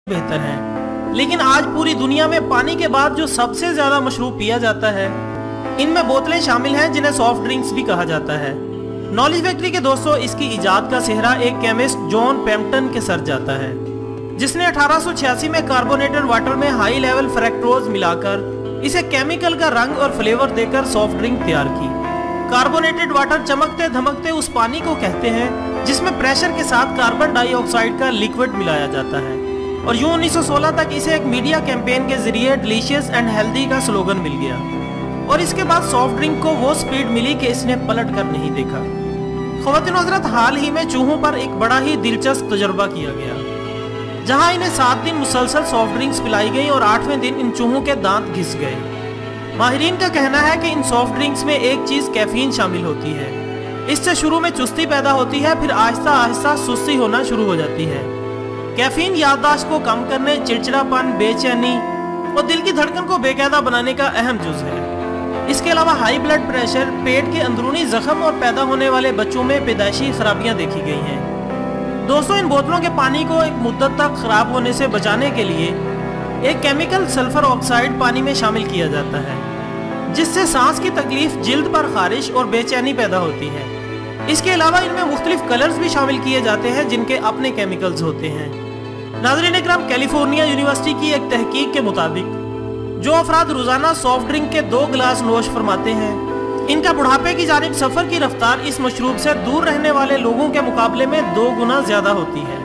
बेहतर हैं। लेकिन आज पूरी दुनिया में पानी के बाद जो सबसे ज्यादा मशरूब पिया जाता है, इनमें बोतलें शामिल हैं जिन्हें सॉफ्ट ड्रिंक्स भी कहा जाता है। नॉलेज फैक्ट्री के दोस्तों, इसकी इजाद का सेहरा एक केमिस्ट जॉन पैम्पटन के सर जाता है, जिसने 1886 में कार्बोनेटेड वाटर में हाई लेवल फ्रैक्टोज मिलाकर इसे केमिकल का रंग और फ्लेवर देकर सॉफ्ट ड्रिंक तैयार की। कार्बोनेटेड वाटर चमकते धमकते उस पानी को कहते हैं जिसमें प्रेशर के साथ कार्बन डाइऑक्साइड का लिक्विड मिलाया जाता है। और यूं 1916 तक इसे एक मीडिया कैंपेन के जरिए डिलीशियस एंड हेल्दी का स्लोगन मिल गया। और इसके बाद सॉफ्ट ड्रिंक को वो स्पीड मिली कि इसने पलट कर नहीं देखा। ख़वातीन हज़रात, हाल ही में चूहों पर एक बड़ा ही दिलचस्प तजुर्बा किया गया, जहां इन्हें 7 दिन मुसलसल सॉफ्ट ड्रिंक्स पिलाई गई और 8वें दिन इन चूहों के दांत घिस गए। माहिरीन का कहना है कि इन सॉफ्ट ड्रिंक्स में एक चीज कैफीन शामिल होती है। इससे शुरू में चुस्ती पैदा होती है, फिर आहिस्ता आहिस्ता सुस्ती होना शुरू हो जाती है। कैफीन याददाश्त को कम करने, चिड़चिड़ापन, बेचैनी और दिल की धड़कन को बेकायदा बनाने का अहम जुज है। इसके अलावा हाई ब्लड प्रेशर, पेट के अंदरूनी जख्म और पैदा होने वाले बच्चों में पैदाइशी खराबियां देखी गई हैं। दोस्तों, इन बोतलों के पानी को एक मुद्दत तक खराब होने से बचाने के लिए एक केमिकल सल्फर ऑक्साइड पानी में शामिल किया जाता है, जिससे सांस की तकलीफ, जिल्द पर खारिश और बेचैनी पैदा होती है। इसके अलावा इनमें मुख्तलिफ कलर्स भी शामिल किए जाते हैं जिनके अपने केमिकल्स होते हैं। नाज़रीन इकराम, कैलिफोर्निया यूनिवर्सिटी की एक तहकीक के मुताबिक जो अफराद रोजाना सॉफ्ट ड्रिंक के 2 गिलास नोश फरमाते हैं, इनका बुढ़ापे की जानिब सफर की रफ्तार इस मशरूब से दूर रहने वाले लोगों के मुकाबले में 2 गुना ज्यादा होती है।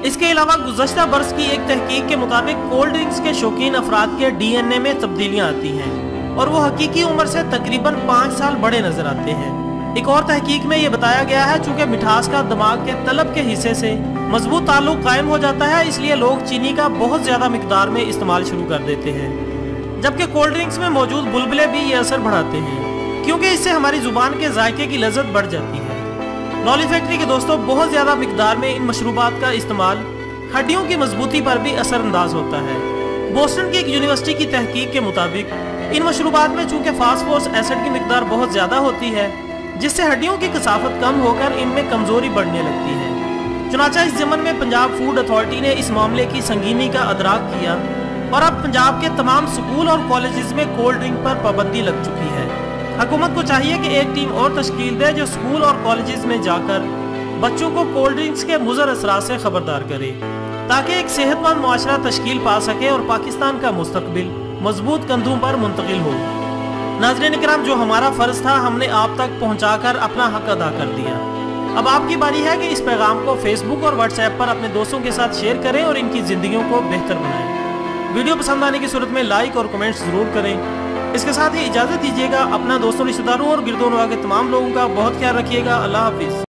इसके अलावा गुज़श्ता बरस की एक तहकीक के मुताबिक कोल्ड ड्रिंक्स के शौकीन अफराद के DNA में तब्दीलियां आती हैं और वो हकीकी उम्र से तकरीबन 5 साल बड़े नजर आते हैं। एक और तहकीक में ये बताया गया है, चूंकि मिठास का दिमाग के तलब के हिस्से से मजबूत ताल्लुक कायम हो जाता है, इसलिए लोग चीनी का बहुत ज्यादा मिकदार में इस्तेमाल शुरू कर देते हैं, जबकि कोल्ड ड्रिंक्स में मौजूद बुलबुले भी ये असर बढ़ाते हैं, क्योंकि इससे हमारी जुबान के जायके की लज्जत बढ़ जाती है। नॉलेज फैक्ट्री के दोस्तों, बहुत ज्यादा मिकदार में इन मशरूबात का इस्तेमाल हड्डियों की मजबूती पर भी असरअंदाज होता है। बोस्टन की एक यूनिवर्सिटी की तहकीक के मुताबिक इन मशरूबात में चूंकि फास्फोरस एसिड की मिकदार बहुत ज्यादा होती है, जिससे हड्डियों की कसाफत कम होकर इनमें कमजोरी बढ़ने लगती है। चुनाचा इस ज़मन में पंजाब फूड अथॉरिटी ने इस मामले की संगीनी का अदराक किया और अब पंजाब के तमाम स्कूल और कॉलेजेस में कोल्ड ड्रिंक पर पाबंदी लग चुकी है। हुकूमत को चाहिए कि एक टीम और तश्कील दे जो स्कूल और कॉलेजेस में जाकर बच्चों को कोल्ड ड्रिंक्स के मुज़र असरात से खबरदार करे, ताकि एक सेहतमंद मुआशरा तश्कील पा सके और पाकिस्तान का मुस्तकबिल मजबूत कंधों पर मुंतकिल हो। नाज़रीन इकराम, जो हमारा फ़र्ज था हमने आप तक पहुँचाकर अपना हक अदा कर दिया। अब आपकी बारी है कि इस पैगाम को फेसबुक और व्हाट्सएप पर अपने दोस्तों के साथ शेयर करें और इनकी ज़िंदगियों को बेहतर बनाएं। वीडियो पसंद आने की सूरत में लाइक और कमेंट्स ज़रूर करें। इसके साथ ही इजाज़त दीजिएगा। अपना दोस्तों, रिश्तेदारों और गिरदोनवा के तमाम लोगों का बहुत ख्याल रखिएगा। अल्लाह हाफिज़।